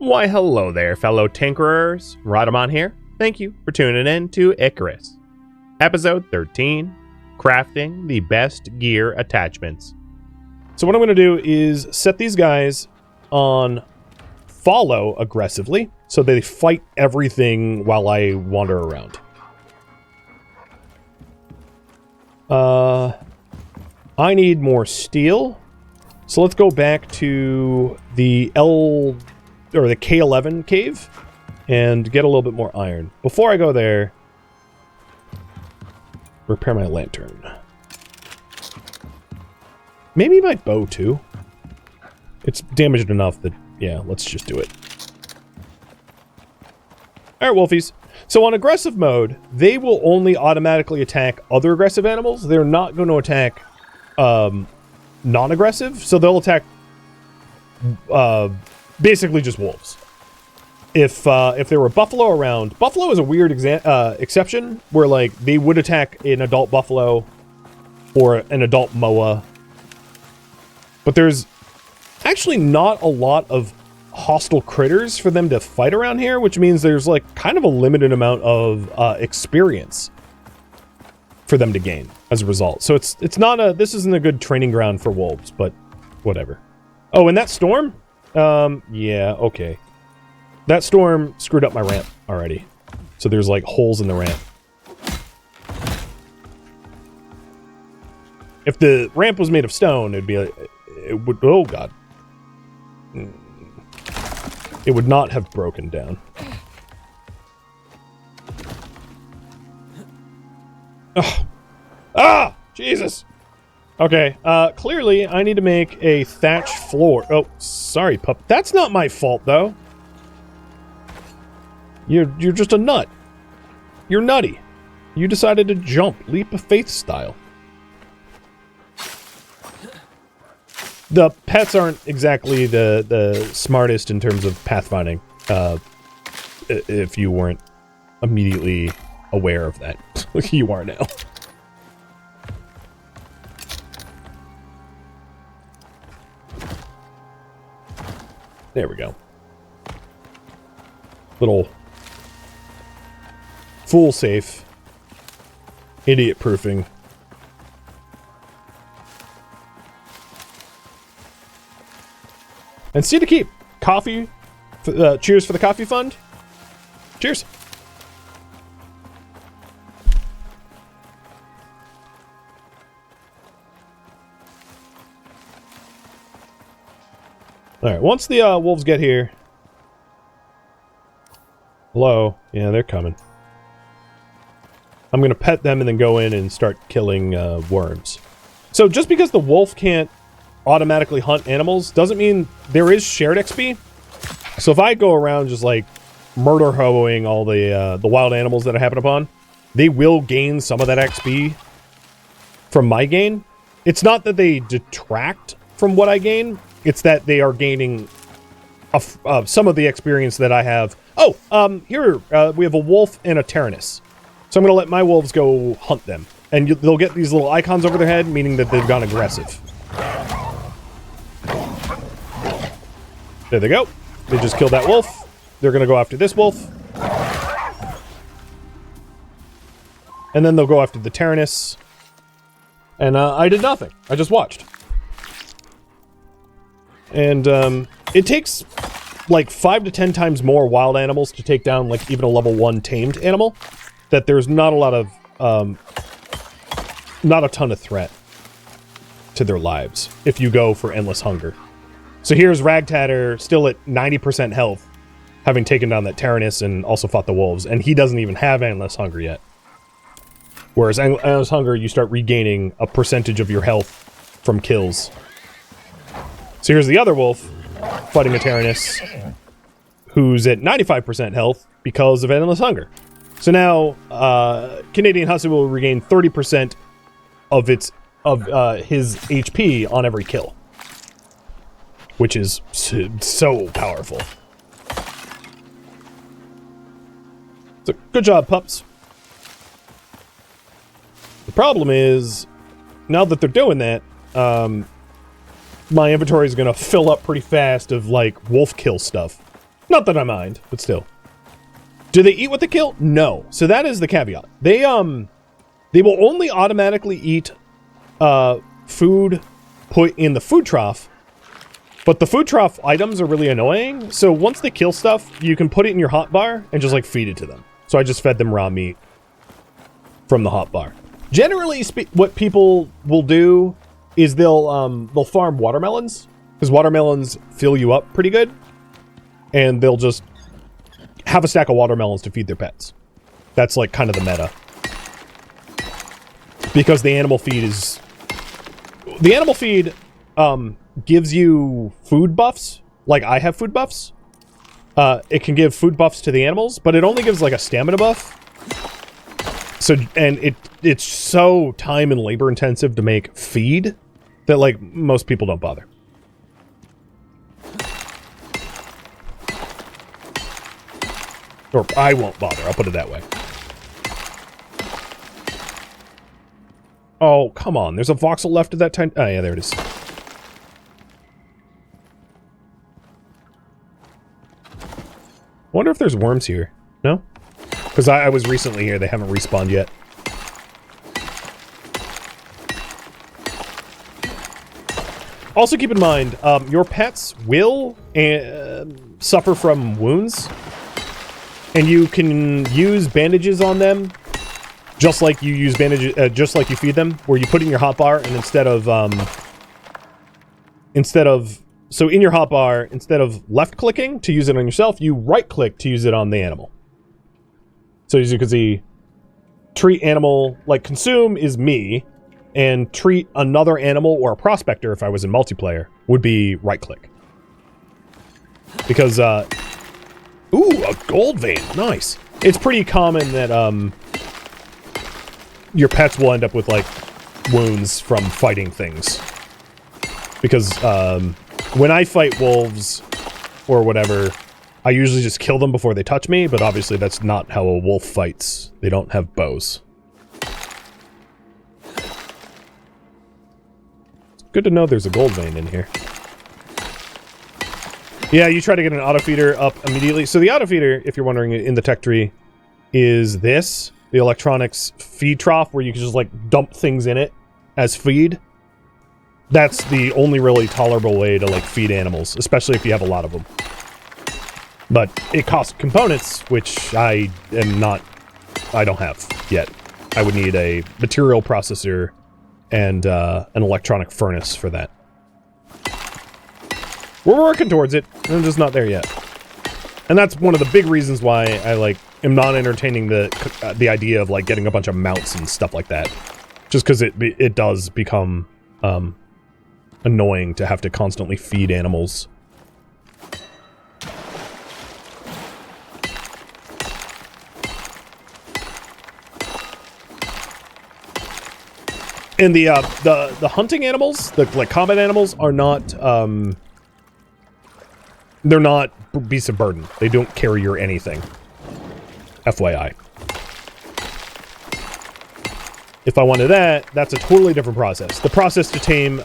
Why hello there, fellow tinkerers. Rhadamant here. Thank you for tuning in to Icarus. Episode 13, Crafting the Best Gear Attachments. So what I'm going to do is set these guys on follow aggressively, so they fight everything while I wander around. I need more steel. So let's go back to the the K11 cave and get a little bit more iron. Before I go there, repair my lantern. Maybe my bow too. It's damaged enough that, yeah, let's just do it. Alright, wolfies. So on aggressive mode, they will only automatically attack other aggressive animals. They're not going to attack non-aggressive, so they'll attack basically just wolves. If there were buffalo around, buffalo is a weird exception where like they would attack an adult buffalo or an adult moa, but there's actually not a lot of hostile critters for them to fight around here, which means there's like kind of a limited amount of experience for them to gain as a result. So it's not this isn't a good training ground for wolves, but whatever. Oh, and that storm? Yeah, okay. That storm screwed up my ramp already. So there's like holes in the ramp. If the ramp was made of stone, it'd be like, it would, oh god. It would not have broken down. Ugh. Ah! Jesus! Okay, clearly I need to make a thatch floor. Oh, sorry, pup. That's not my fault, though. You're just a nut. You're nutty. You decided to jump, leap of faith style. The pets aren't exactly the smartest in terms of pathfinding, if you weren't immediately aware of that. You are now. There we go. Little fool safe. Idiot proofing. And see to keep. Coffee. Cheers for the coffee fund. Cheers. Alright, once the wolves get here... Hello? Yeah, they're coming. I'm gonna pet them and then go in and start killing worms. So just because the wolf can't automatically hunt animals doesn't mean there is shared XP. So if I go around just like murder hoeing all the wild animals that I happen upon, they will gain some of that XP from my gain. It's not that they detract from what I gain. It's that they are gaining some of the experience that I have. Oh, here we have a wolf and a tyrannus. So I'm going to let my wolves go hunt them. And they'll get these little icons over their head, meaning that they've gone aggressive. There they go. They just killed that wolf. They're going to go after this wolf. And then they'll go after the tyrannus. And I did nothing. I just watched. And it takes like 5 to 10 times more wild animals to take down like even a level 1 tamed animal. That there's not a lot of, not a ton of threat to their lives if you go for endless hunger. So here's Ragtatter still at 90% health, having taken down that tyrannus and also fought the wolves, and he doesn't even have endless hunger yet. Whereas endless hunger, you start regaining a percentage of your health from kills. So here's the other wolf fighting a tyrannus who's at 95% health because of endless hunger. So now Canadian Hussy will regain 30% of his HP on every kill, which is so powerful. So good job, pups. The problem is, now that they're doing that, my inventory is going to fill up pretty fast of, like, wolf kill stuff. Not that I mind, but still. Do they eat what they kill? No. So that is the caveat. They will only automatically eat food put in the food trough, but the food trough items are really annoying. So once they kill stuff, you can put it in your hotbar and just like feed it to them. So I just fed them raw meat from the hotbar. Generally, what people will do is they'll farm watermelons, because watermelons fill you up pretty good, and they'll just have a stack of watermelons to feed their pets. That's like kind of the meta. Because the animal feed is... The animal feed gives you food buffs. Like I have food buffs. It can give food buffs to the animals, but it only gives like a stamina buff. So, and it's so time and labor intensive to make feed that like most people don't bother. Or I won't bother, I'll put it that way. Oh, come on. There's a voxel left of that time. Oh, yeah, there it is. Wonder if there's worms here. No? Because I was recently here. They haven't respawned yet. Also keep in mind, your pets will suffer from wounds. And you can use bandages on them, just like you use bandages, just like you feed them, where you put it in your hotbar, and so in your hotbar, instead of left-clicking to use it on yourself, you right-click to use it on the animal. So as you can see, treat animal, like consume is me, and treat another animal or a prospector, if I was in multiplayer, would be right-click. Because, ooh, a gold vein. Nice. It's pretty common that, your pets will end up with, like, wounds from fighting things. Because, when I fight wolves, or whatever, I usually just kill them before they touch me, but obviously that's not how a wolf fights. They don't have bows. It's good to know there's a gold vein in here. Yeah, you try to get an auto feeder up immediately. So the auto feeder, if you're wondering, in the tech tree, is this. The electronics feed trough, where you can just, like, dump things in it as feed. That's the only really tolerable way to, like, feed animals, especially if you have a lot of them. But it costs components, which I don't have yet. I would need a material processor and an electronic furnace for that. We're working towards it. I'm just not there yet. And that's one of the big reasons why I, like, am not entertaining the idea of, like, getting a bunch of mounts and stuff like that. Just because it does become annoying to have to constantly feed animals. And the hunting animals, the like combat animals, are not they're not beasts of burden. They don't carry your anything. FYI. If I wanted that, that's a totally different process. The process to tame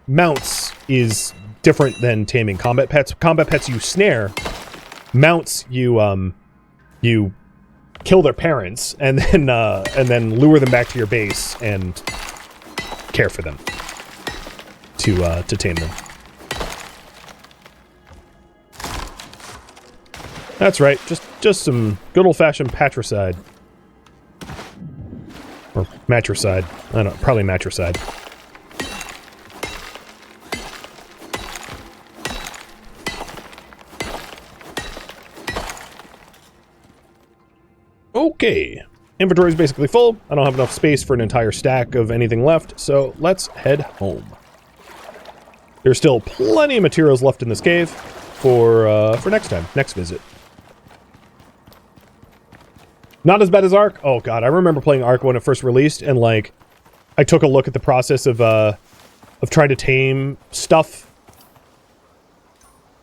mounts is different than taming combat pets. Combat pets you snare. Mounts you kill their parents and then lure them back to your base and care for them to tame them. That's right, just some good old-fashioned patricide. Or matricide. I don't know, probably matricide. Okay. Inventory is basically full. I don't have enough space for an entire stack of anything left, so let's head home. There's still plenty of materials left in this cave for next time, next visit. Not as bad as Ark. Oh god, I remember playing Ark when it first released, and like, I took a look at the process of trying to tame stuff,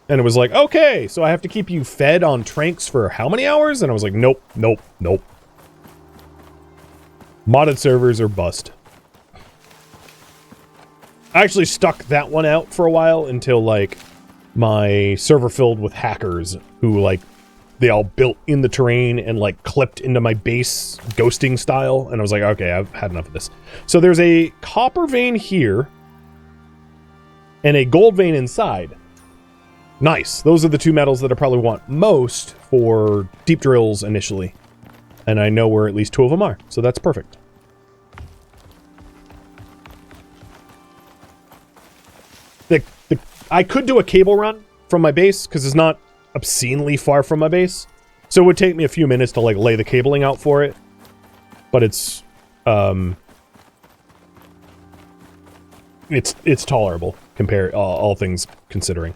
and it was like, okay, so I have to keep you fed on tranks for how many hours? And I was like, nope, nope, nope. Modded servers are bust. I actually stuck that one out for a while until like my server filled with hackers who, like, they all built in the terrain and, like, clipped into my base ghosting style. And I was like, okay, I've had enough of this. So there's a copper vein here and a gold vein inside. Nice. Those are the two metals that I probably want most for deep drills initially. And I know where at least two of them are. So that's perfect. I could do a cable run from my base because it's not obscenely far from my base. So it would take me a few minutes to, like, lay the cabling out for it. But it's tolerable compared all things considering.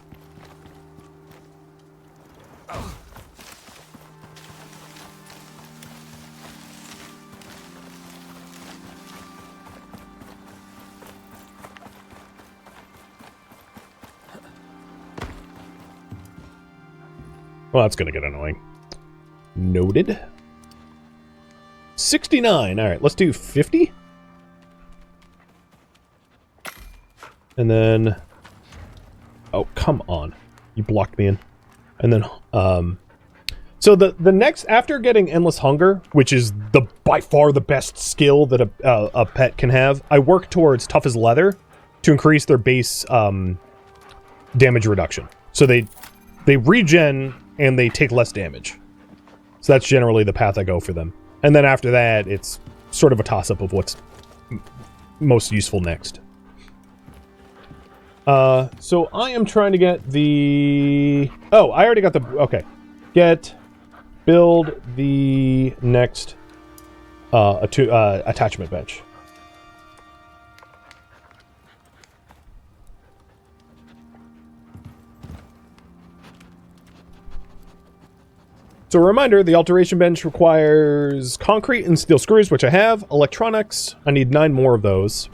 Well, that's gonna get annoying. Noted. 69. All right, let's do 50. And then... oh, come on. You blocked me in. And then, so the next, after getting Endless Hunger, which is by far the best skill that a pet can have, I work towards Tough as Leather to increase their base damage reduction. So they regen and they take less damage. So that's generally the path I go for them. And then after that, it's sort of a toss-up of what's most useful next. So I am trying to get the... oh, I already got the... okay. Build the next attachment bench. So a reminder, the alteration bench requires concrete and steel screws, which I have. Electronics, I need 9 more of those.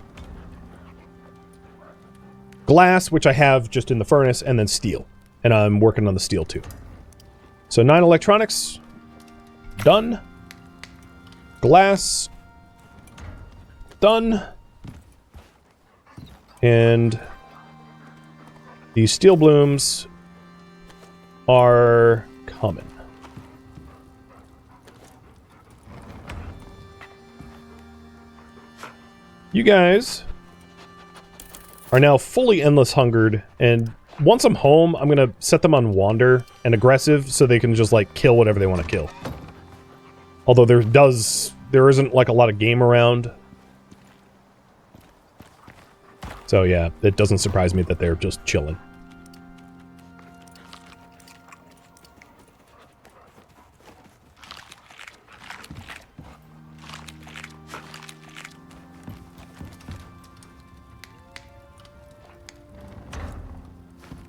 Glass, which I have just in the furnace, and then steel. And I'm working on the steel too. So 9 electronics, done. Glass, done. And these steel blooms are coming. You guys are now fully endless hungered, and once I'm home, I'm gonna set them on wander and aggressive so they can just, like, kill whatever they want to kill. Although there isn't, like, a lot of game around. So yeah, it doesn't surprise me that they're just chilling.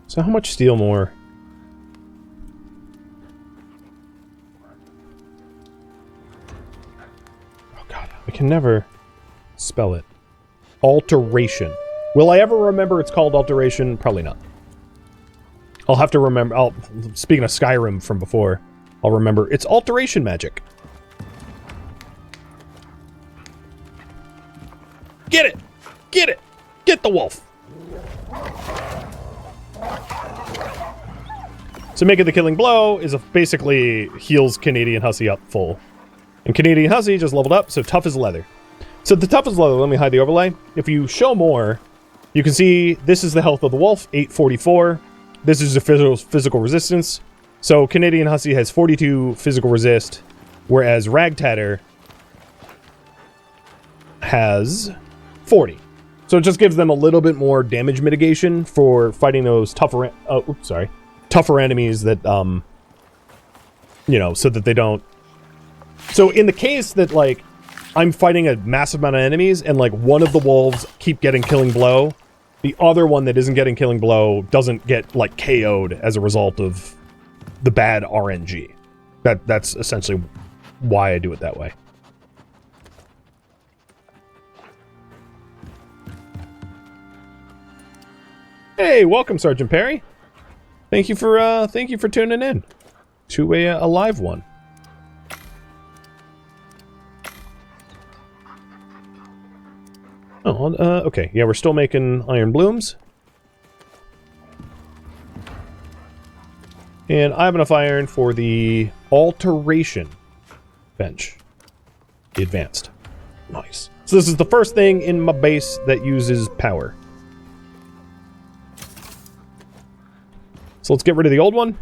So how much steel more? Oh god, I can never spell it. Alteration. Will I ever remember it's called alteration? Probably not. I'll have to remember. Speaking of Skyrim from before, I'll remember it's alteration magic. Get it! Get it! Get the wolf! So making the killing blow is basically heals Canadian Hussy up full. And Canadian Hussy just leveled up, so tough as leather. So the tough as leather, let me hide the overlay. If you show more, you can see this is the health of the wolf, 844. This is the physical resistance. So Canadian Hussy has 42 physical resist, whereas Ragtatter has 40. So it just gives them a little bit more damage mitigation for fighting those tougher enemies that, you know, so that they don't... So in the case that, like, I'm fighting a massive amount of enemies and, like, one of the wolves keep getting killing blow, the other one that isn't getting killing blow doesn't get, like, KO'd as a result of the bad RNG. That's essentially why I do it that way. Hey, welcome, Sergeant Perry. Thank you for tuning in to a live one. Oh, okay. Yeah, we're still making iron blooms. And I have enough iron for the alteration bench. The advanced. Nice. So this is the first thing in my base that uses power. So let's get rid of the old one.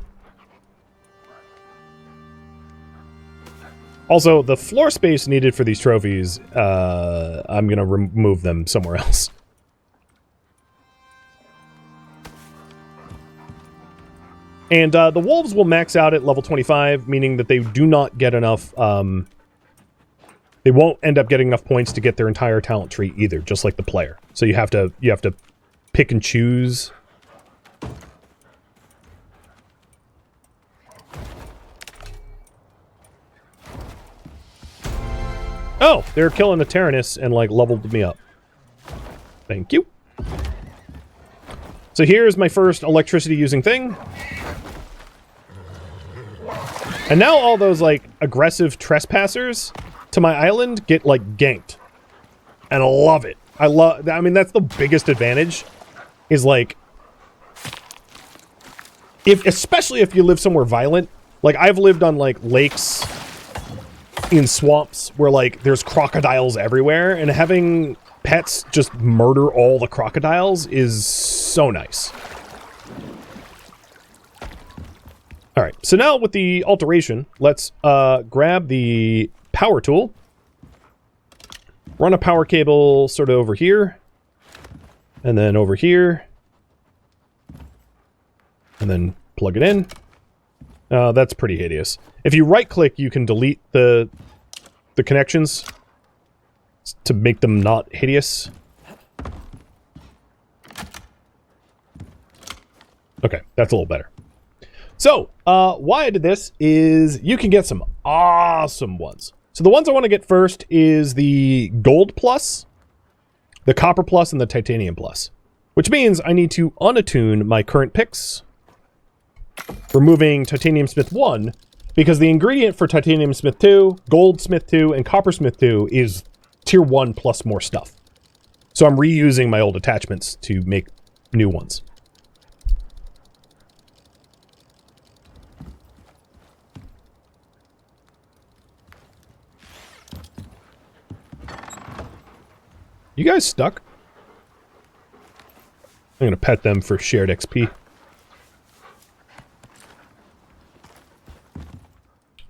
Also, the floor space needed for these trophies, I'm going to remove them somewhere else. And the wolves will max out at level 25, meaning that they do not get enough... they won't end up getting enough points to get their entire talent tree either, just like the player. So you have to pick and choose. Oh, they're killing the Tyrannus and, like, leveled me up. Thank you. So here's my first electricity-using thing. And now all those, like, aggressive trespassers to my island get, like, ganked. And I love it. I mean, that's the biggest advantage. Is, like... especially if you live somewhere violent. Like, I've lived on, like, lakes... in swamps where, like, there's crocodiles everywhere, and having pets just murder all the crocodiles is so nice. Alright, so now with the alteration, let's grab the power tool, run a power cable sort of over here, and then over here, and then plug it in. That's pretty hideous. If you right-click, you can delete the connections to make them not hideous. Okay, that's a little better. So, why I did this is you can get some awesome ones. So the ones I want to get first is the Gold Plus, the Copper Plus, and the Titanium Plus. Which means I need to unattune my current picks, removing Titanium Smith 1, because the ingredient for Titanium Smith 2, Gold Smith 2, and Copper Smith 2 is Tier 1 plus more stuff. So I'm reusing my old attachments to make new ones. You guys stuck? I'm gonna pet them for shared XP.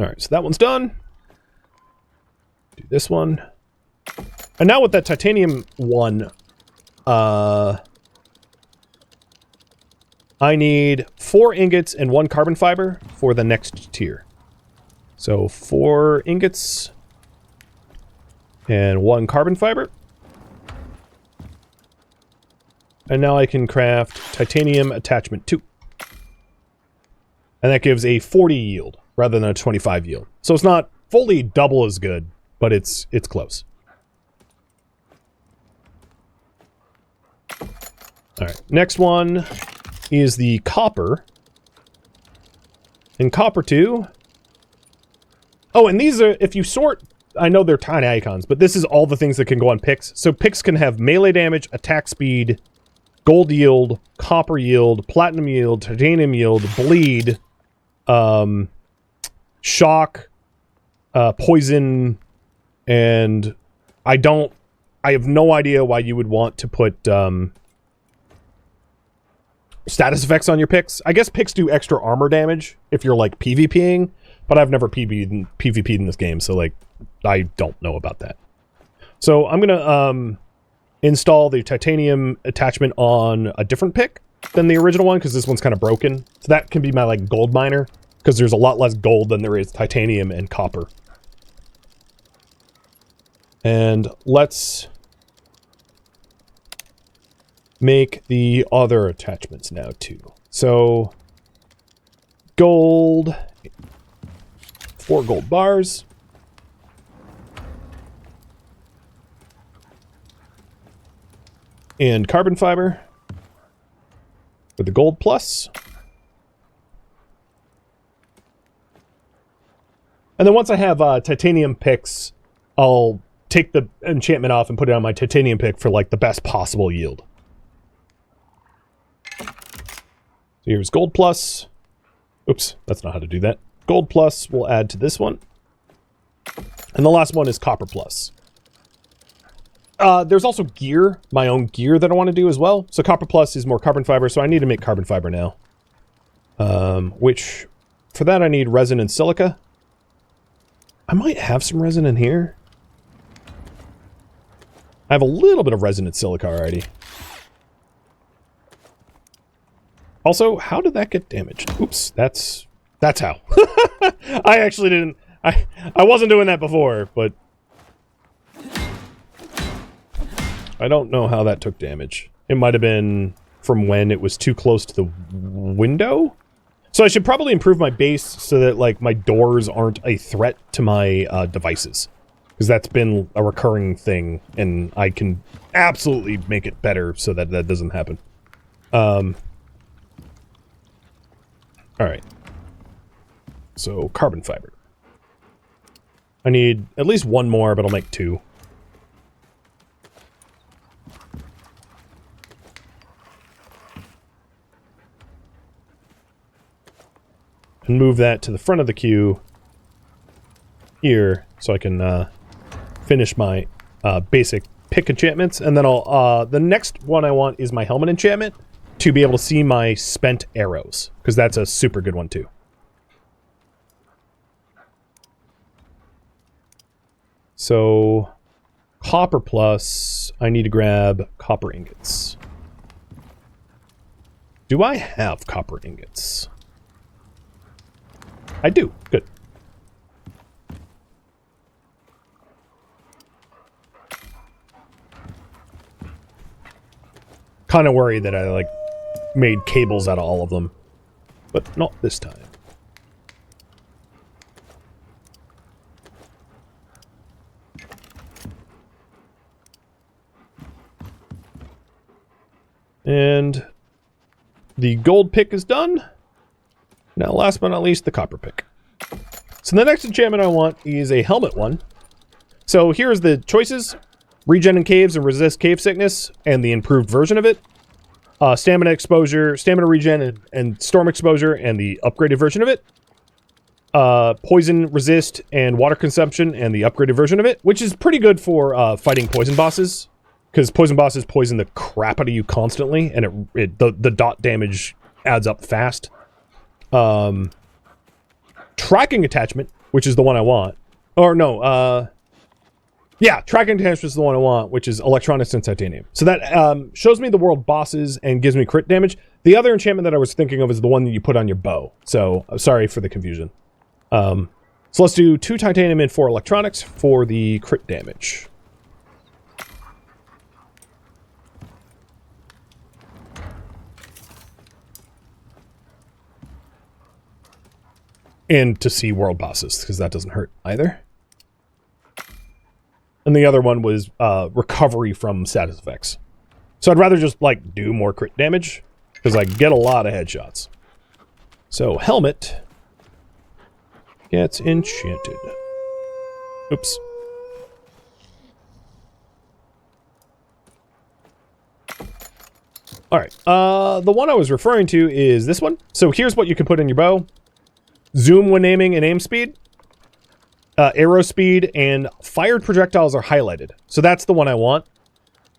Alright, so that one's done. Do this one. And now with that titanium one, I need 4 ingots and 1 carbon fiber for the next tier. So 4 ingots and 1 carbon fiber. And now I can craft titanium attachment 2. And that gives a 40 yield rather than a 25 yield. So it's not fully double as good, but it's close. Alright, next one is the copper. And copper 2. Oh, and these are, if you sort, I know they're tiny icons, but this is all the things that can go on picks. So picks can have melee damage, attack speed, gold yield, copper yield, platinum yield, titanium yield, bleed, shock, poison, and I have no idea why you would want to put status effects on your picks. I guess picks do extra armor damage if you're like PvPing, but I've never PvP'd in this game, so like I don't know about that. So I'm gonna install the titanium attachment on a different pick than the original one, because this one's kind of broken. So that can be my like gold miner, because there's a lot less gold than there is titanium and copper. And let's make the other attachments now too. So gold, 4 gold bars. And carbon fiber with the gold plus. And then once I have titanium picks, I'll take the enchantment off and put it on my titanium pick for like the best possible yield. So here's gold plus. Oops, that's not how to do that. Gold plus we'll add to this one. And the last one is copper plus. There's also gear, my own gear that I want to do as well. So copper plus is more carbon fiber, so I need to make carbon fiber now. Which, for that I need resin and silica. I might have some resin in here. I have a little bit of resin and silica already. Also, how did that get damaged? Oops, that's how. I actually didn't... I wasn't doing that before, but... I don't know how that took damage. It might have been from when it was too close to the window? So I should probably improve my base so that, like, my doors aren't a threat to my devices. Because that's been a recurring thing, and I can absolutely make it better so that that doesn't happen. Alright. So, carbon fiber. I need at least one more, but I'll make two. And move that to the front of the queue here, so I can finish my basic pick enchantments. And then I'll, the next one I want is my helmet enchantment, to be able to see my spent arrows, because that's a super good one too. So, copper plus, I need to grab copper ingots. Do I have copper ingots? I do. Good. Kind of worried that I, like, made cables out of all of them. But not this time. And the gold pick is done. Now, last but not least, the copper pick. So the next enchantment I want is a helmet one. So here's the choices. Regen in caves and resist cave sickness, and the improved version of it. Stamina exposure, stamina regen, and storm exposure, and the upgraded version of it. Poison resist and water consumption, and the upgraded version of it, which is pretty good for fighting poison bosses. Because poison bosses poison the crap out of you constantly, and the dot damage adds up fast. Tracking attachment, which is the one I want. Or no, yeah, tracking attachment is the one I want, which is electronics and titanium. So that shows me the world bosses and gives me crit damage. The other enchantment that I was thinking of is the one that you put on your bow. So, sorry for the confusion. So let's do 2 titanium and 4 electronics for the crit damage. And to see world bosses, because that doesn't hurt either. And the other one was recovery from status effects. So I'd rather just, like, do more crit damage, because I get a lot of headshots. So, helmet gets enchanted. Oops. Alright, the one I was referring to is this one. So here's what you can put in your bow. Zoom when aiming and aim speed. Arrow speed and fired projectiles are highlighted. So that's the one I want.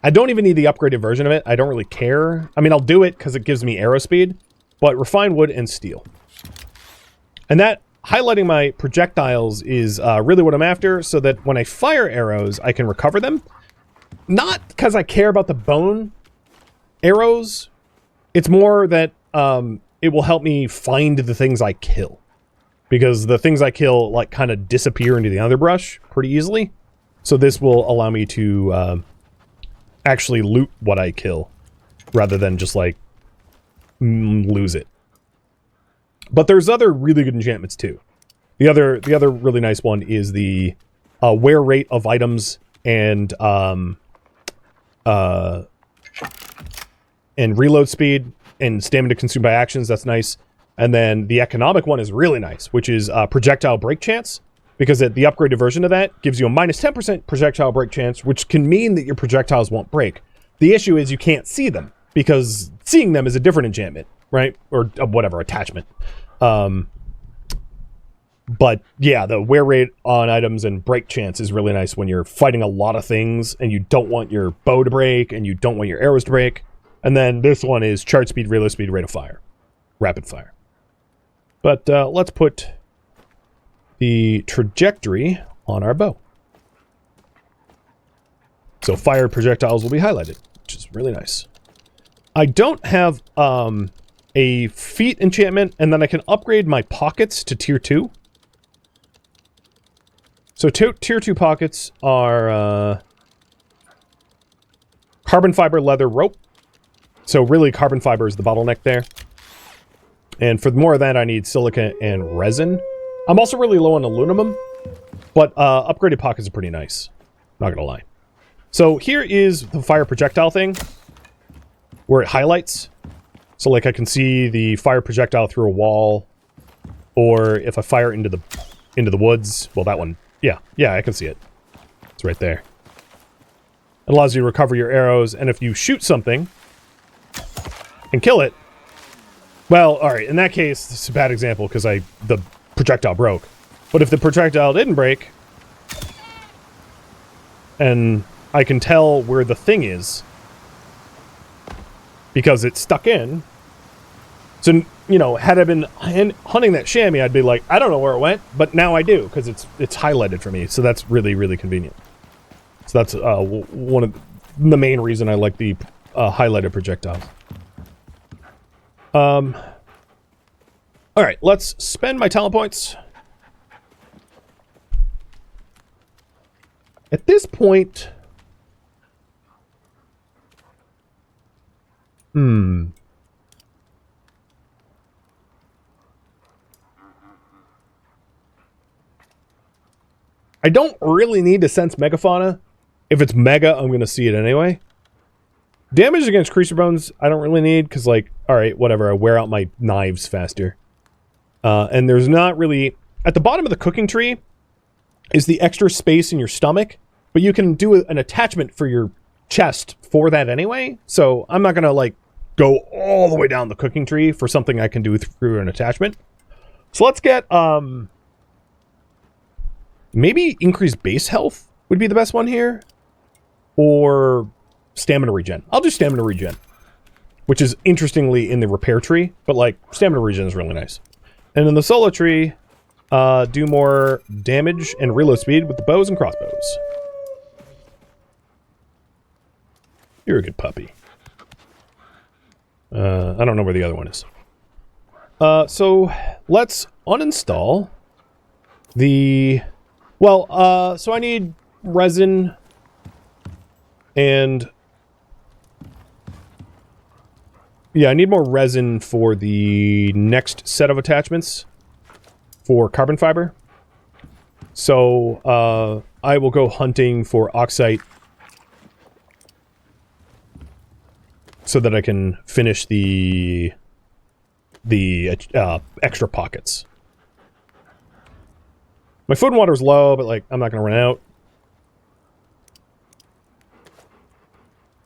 I don't even need the upgraded version of it. I don't really care. I mean, I'll do it because it gives me arrow speed. But refined wood and steel. And that highlighting my projectiles is really what I'm after, so that when I fire arrows, I can recover them. Not because I care about the bone arrows. It's more that it will help me find the things I kill. Because the things I kill, like, kind of disappear into the underbrush pretty easily. So this will allow me to actually loot what I kill, rather than just, like, lose it. But there's other really good enchantments, too. The other really nice one is the wear rate of items and reload speed and stamina consumed by actions. That's nice. And then the economic one is really nice, which is projectile break chance, because the upgraded version of that gives you a minus 10% projectile break chance, which can mean that your projectiles won't break. The issue is you can't see them, because seeing them is a different enchantment, right? Or whatever, attachment. But yeah, the wear rate on items and break chance is really nice when you're fighting a lot of things and you don't want your bow to break and you don't want your arrows to break. And then this one is charge speed, reload speed, rate of fire. Rapid fire. But let's put the trajectory on our bow. So fire projectiles will be highlighted, which is really nice. I don't have a feat enchantment, and then I can upgrade my pockets to tier 2. So tier 2 pockets are carbon fiber leather rope. So really carbon fiber is the bottleneck there. And for more of that, I need silica and resin. I'm also really low on aluminum, but upgraded pockets are pretty nice. Not gonna lie. So here is the fire projectile thing, where it highlights. So like I can see the fire projectile through a wall, or if I fire into the woods. Well, that one, yeah, I can see it. It's right there. It allows you to recover your arrows, and if you shoot something and kill it, well, all right. In that case, this is a bad example because the projectile broke. But if the projectile didn't break, and I can tell where the thing is because it's stuck in. So, you know, had I been hunting that chamois, I'd be like, I don't know where it went, but now I do because it's highlighted for me. So that's really, really convenient. So that's one of the main reason I like the highlighted projectiles. All right, let's spend my talent points. At this point, I don't really need to sense megafauna. If it's mega, I'm going to see it anyway. Damage against creature bones, I don't really need, because, like, alright, whatever, I wear out my knives faster. And there's not really... At the bottom of the cooking tree is the extra space in your stomach, but you can do an attachment for your chest for that anyway, so I'm not going to, like, go all the way down the cooking tree for something I can do through an attachment. So let's get, maybe increased base health would be the best one here, or stamina regen. I'll do stamina regen, which is interestingly in the repair tree, but like stamina regen is really nice. And in the solo tree, do more damage and reload speed with the bows and crossbows. You're a good puppy. I don't know where the other one is. So let's uninstall the... Well, so I need resin and... Yeah, I need more resin for the next set of attachments for carbon fiber. So, I will go hunting for oxite so that I can finish the extra pockets. My food and water is low, but like I'm not going to run out.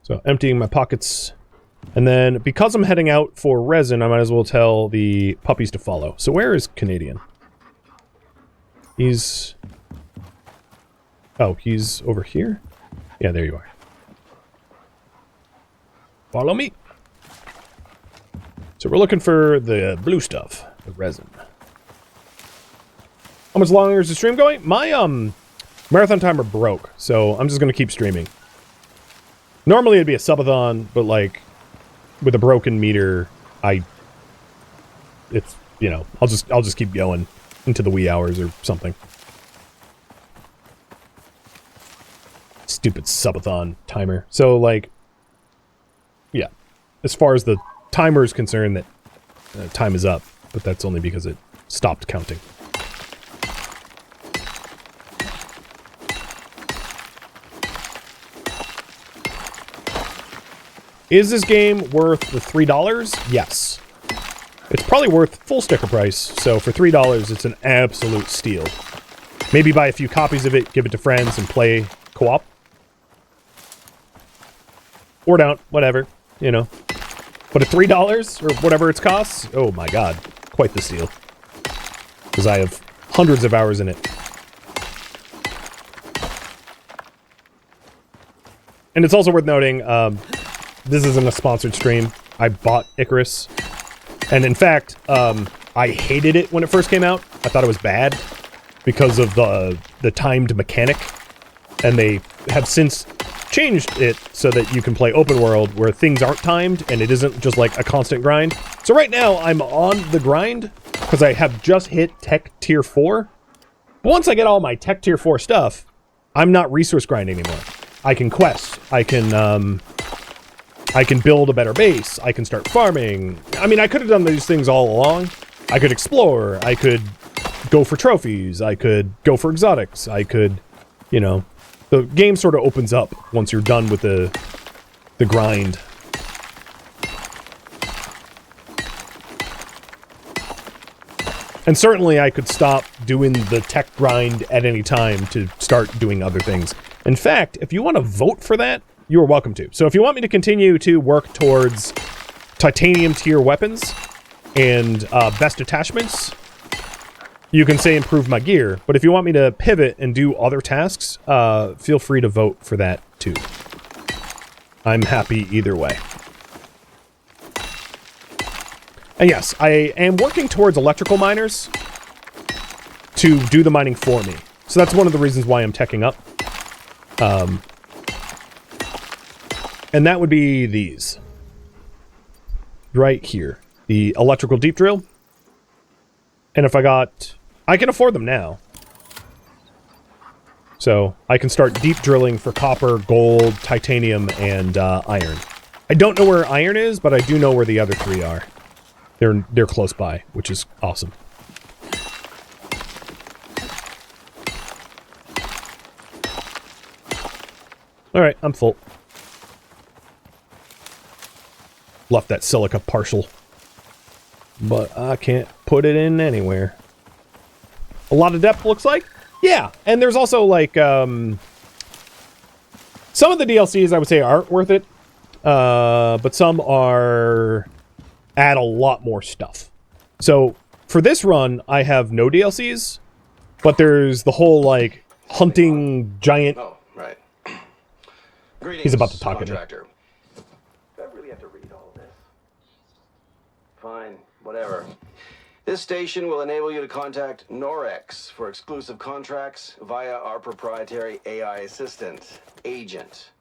So emptying my pockets. And then because I'm heading out for resin, I might as well tell the puppies to follow. So where is Canadian? He's... Oh, he's over here? Yeah, there you are. Follow me. So we're looking for the blue stuff, the resin. How much longer is the stream going? My marathon timer broke, so I'm just gonna keep streaming. Normally it'd be a subathon, but like with a broken meter, it's, you know, I'll just keep going into the wee hours or something. Stupid subathon timer. So like, yeah, as far as the timer is concerned, that time is up, but that's only because it stopped counting. Is this game worth the $3? Yes. It's probably worth full sticker price, so for $3 it's an absolute steal. Maybe buy a few copies of it, give it to friends, and play co-op. Or don't, whatever, you know. But at $3, or whatever it costs, oh my god, quite the steal. because I have hundreds of hours in it. And it's also worth noting, this isn't a sponsored stream. I bought Icarus. And in fact, I hated it when it first came out. I thought it was bad because of the timed mechanic. And they have since changed it so that you can play open world where things aren't timed and it isn't just like a constant grind. So right now I'm on the grind because I have just hit Tech Tier 4. But once I get all my Tech Tier 4 stuff, I'm not resource grinding anymore. I can quest. I can build a better base. I can start farming. I mean, I could have done these things all along. I could explore. I could go for trophies. I could go for exotics. I could, you know, the game sort of opens up once you're done with the grind. And certainly I could stop doing the tech grind at any time to start doing other things. In fact, if you want to vote for that, you are welcome to. So if you want me to continue to work towards titanium tier weapons and best attachments, you can say improve my gear. But if you want me to pivot and do other tasks, feel free to vote for that too. I'm happy either way. And yes, I am working towards electrical miners to do the mining for me. So that's one of the reasons why I'm teching up. And that would be these. Right here. The electrical deep drill. And if I can afford them now. So I can start deep drilling for copper, gold, titanium, and iron. I don't know where iron is, but I do know where the other three are. They're close by, which is awesome. Alright, I'm full. Left that silica partial. But I can't put it in anywhere. A lot of depth, looks like? Yeah, and there's also, like, some of the DLCs I would say aren't worth it. But some are... add a lot more stuff. So, for this run, I have no DLCs. But there's the whole, like, hunting giant... Oh, right. Greetings, he's about to talk contractor. Do I really have to read all of this? Fine, whatever. This station will enable you to contact Norex for exclusive contracts via our proprietary AI assistant, Agent.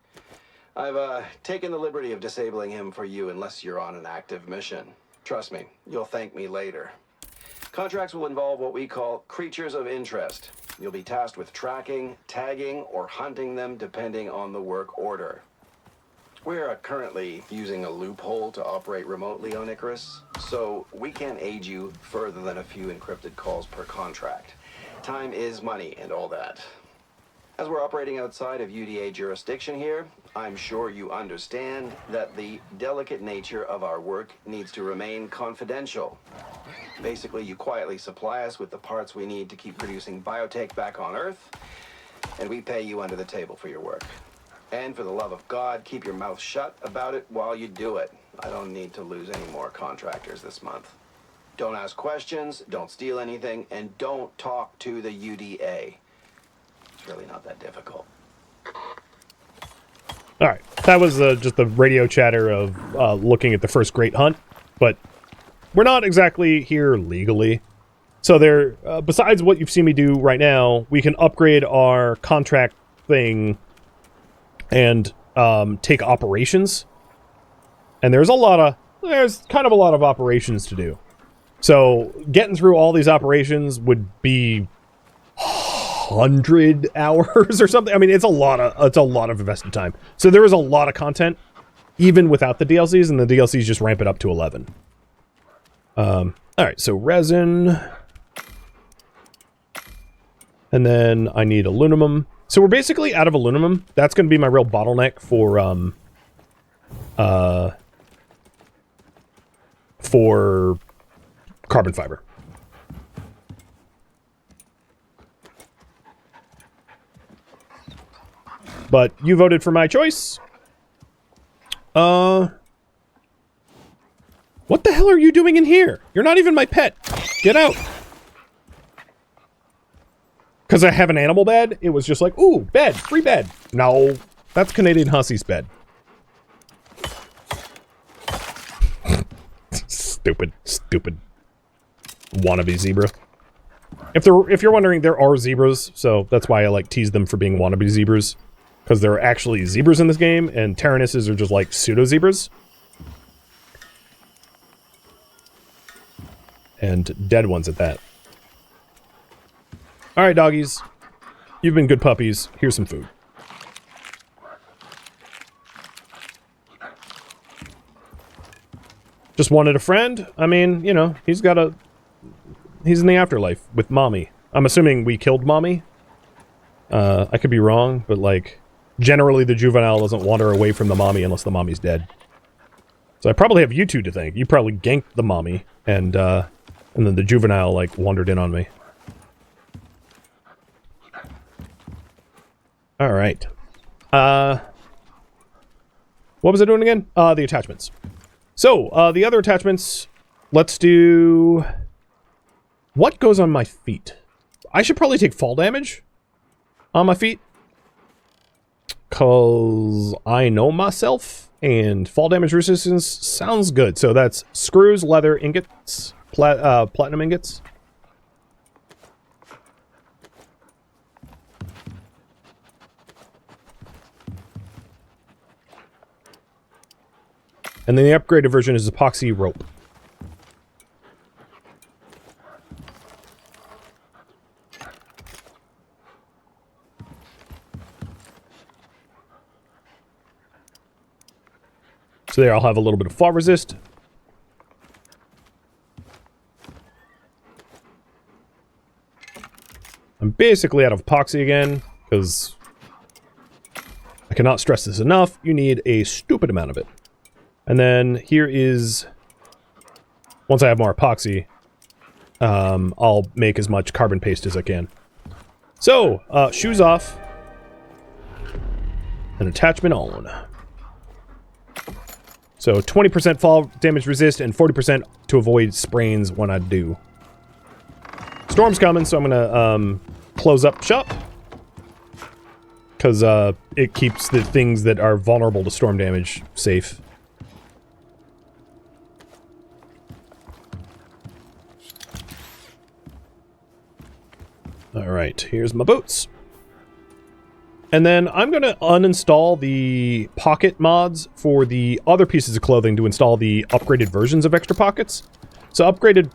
I've taken the liberty of disabling him for you unless you're on an active mission. Trust me, you'll thank me later. Contracts will involve what we call creatures of interest. You'll be tasked with tracking, tagging, or hunting them depending on the work order. We're currently using a loophole to operate remotely on Icarus, so we can't aid you further than a few encrypted calls per contract. Time is money and all that. As we're operating outside of UDA jurisdiction here, I'm sure you understand that the delicate nature of our work needs to remain confidential. Basically, you quietly supply us with the parts we need to keep producing biotech back on Earth, and we pay you under the table for your work. And for the love of God, keep your mouth shut about it while you do it. I don't need to lose any more contractors this month. Don't ask questions, don't steal anything, and don't talk to the UDA. It's really not that difficult. Alright, that was just the radio chatter of looking at the first great hunt, but we're not exactly here legally. So there, besides what you've seen me do right now, we can upgrade our contract thing and take operations. And there's kind of a lot of operations to do. So getting through all these operations would be 100 hours or something. I mean, it's a lot of invested time. So there is a lot of content, even without the DLCs, and the DLCs just ramp it up to 11. All right, so resin, and then I need aluminum. So we're basically out of aluminum. That's going to be my real bottleneck for carbon fiber. But you voted for my choice. What the hell are you doing in here? You're not even my pet. Get out. Because I have an animal bed, it was just like, ooh, bed, free bed. No, that's Canadian Hussy's bed. Stupid, stupid wannabe zebra. If you're wondering, there are zebras, so that's why I like tease them for being wannabe zebras. Because there are actually zebras in this game, and Tyrannuses are just like pseudo-zebras. And dead ones at that. Alright, doggies. You've been good puppies. Here's some food. Just wanted a friend? I mean, you know, he's in the afterlife with Mommy. I'm assuming we killed Mommy. I could be wrong, but like, generally the juvenile doesn't wander away from the mommy unless the mommy's dead. So I probably have you two to thank. You probably ganked the mommy, and then the juvenile, like, wandered in on me. Alright. What was I doing again? The attachments. So, the other attachments, let's do... What goes on my feet? I should probably take fall damage on my feet. 'Cause I know myself, and fall damage resistance sounds good. So that's screws, leather, ingots, platinum ingots. And then the upgraded version is epoxy rope. So there, I'll have a little bit of fall resist. I'm basically out of epoxy again, because I cannot stress this enough. You need a stupid amount of it. And then here is, once I have more epoxy, I'll make as much carbon paste as I can. So, shoes off, and attachment on. So 20% fall damage resist and 40% to avoid sprains when I do. Storm's coming, so I'm gonna close up shop. Because it keeps the things that are vulnerable to storm damage safe. Alright, here's my boots. And then I'm going to uninstall the pocket mods for the other pieces of clothing to install the upgraded versions of Extra Pockets. So upgraded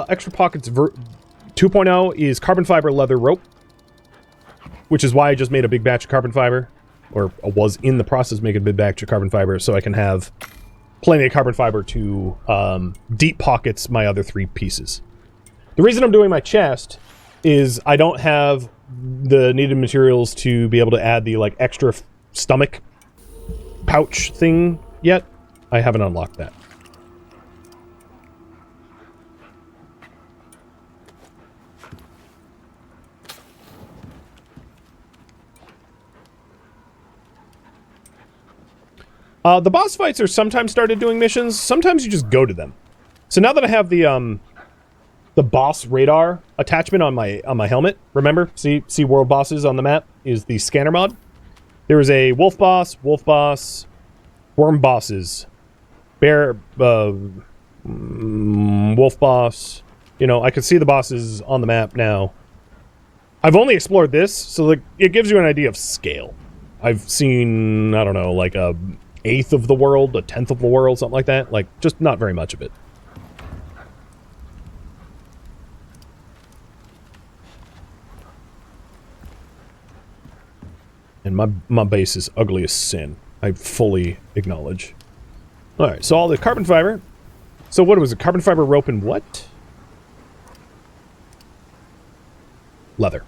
Extra Pockets 2.0 is carbon fiber leather rope, which is why I just made a big batch of carbon fiber, or was in the process of making a big batch of carbon fiber, so I can have plenty of carbon fiber to deep pockets my other three pieces. The reason I'm doing my chest is I don't have the needed materials to be able to add the like extra stomach pouch thing yet. I haven't unlocked that. The boss fights are sometimes started doing missions. Sometimes you just go to them. So now that I have the boss radar attachment on my helmet, remember? See world bosses on the map is the scanner mod. There is a wolf boss, worm bosses, bear, wolf boss. You know, I can see the bosses on the map now. I've only explored this, so like it gives you an idea of scale. I've seen, I don't know, like a 1/8 of the world, a 1/10 of the world, something like that. Like, just not very much of it. And my base is ugly as sin. I fully acknowledge. Alright, so all the carbon fiber. So what was it? Carbon fiber rope and what? Leather.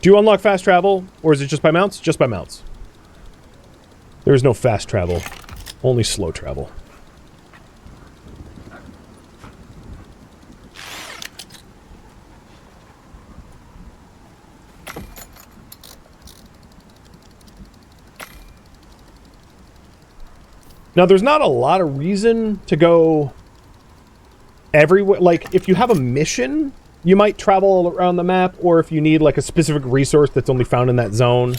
Do you unlock fast travel, or is it just by mounts? Just by mounts. There is no fast travel, only slow travel. Now, there's not a lot of reason to go everywhere. Like, if you have a mission, you might travel around the map, or if you need, like, a specific resource that's only found in that zone.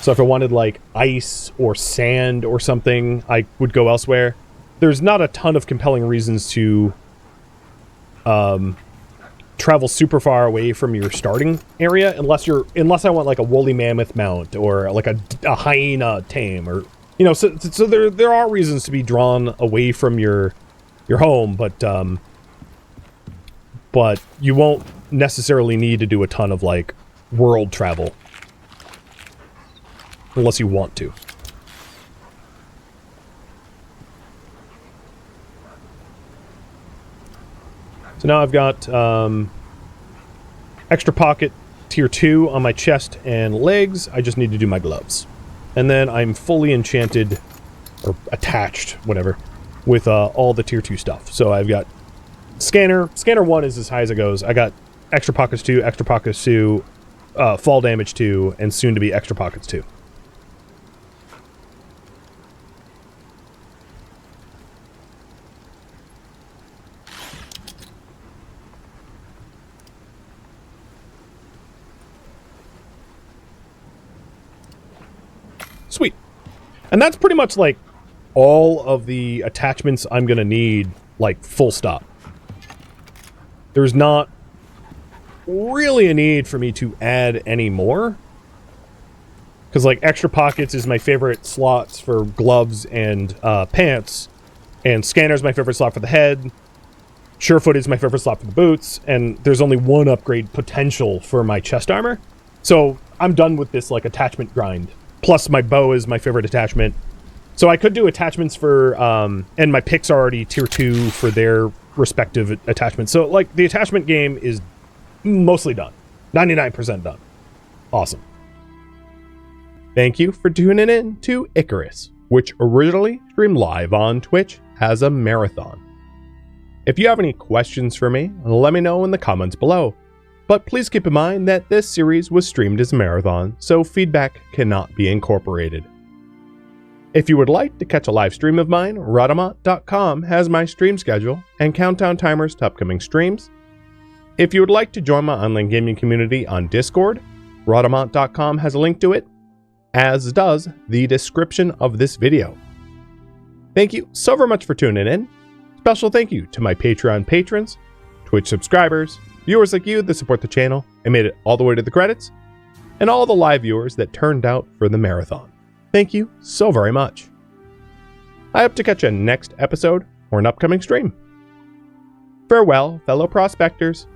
So if I wanted, like, ice or sand or something, I would go elsewhere. There's not a ton of compelling reasons to travel super far away from your starting area, unless I want, like, a woolly mammoth mount, or, like, a hyena tame, or... You know, so there are reasons to be drawn away from your home, but you won't necessarily need to do a ton of, like, world travel. Unless you want to. So now I've got extra pocket tier 2 on my chest and legs. I just need to do my gloves. And then I'm fully enchanted, or attached, whatever, with all the tier 2 stuff. So I've got scanner. Scanner 1 is as high as it goes. I got extra pockets 2, extra pockets 2, fall damage 2, and soon to be extra pockets 2. Sweet. And that's pretty much, like, all of the attachments I'm gonna need, like, full stop. There's not really a need for me to add any more. Because, like, extra pockets is my favorite slots for gloves and pants. And scanner is my favorite slot for the head. Surefoot is my favorite slot for the boots. And there's only one upgrade potential for my chest armor. So I'm done with this, like, attachment grind. Plus, my bow is my favorite attachment. So I could do attachments for, and my picks are already tier 2 for their respective attachments. So, like, the attachment game is mostly done. 99% done. Awesome. Thank you for tuning in to Icarus, which originally streamed live on Twitch as a marathon. If you have any questions for me, let me know in the comments below. But please keep in mind that this series was streamed as a marathon, so feedback cannot be incorporated. If you would like to catch a live stream of mine, Rhadamant.com has my stream schedule and countdown timers to upcoming streams. If you would like to join my online gaming community on Discord, Rhadamant.com has a link to it, as does the description of this video. Thank you so very much for tuning in. Special thank you to my Patreon patrons, Twitch subscribers, viewers like you that support the channel and made it all the way to the credits, and all the live viewers that turned out for the marathon. Thank you so very much. I hope to catch you next episode or an upcoming stream. Farewell, fellow prospectors.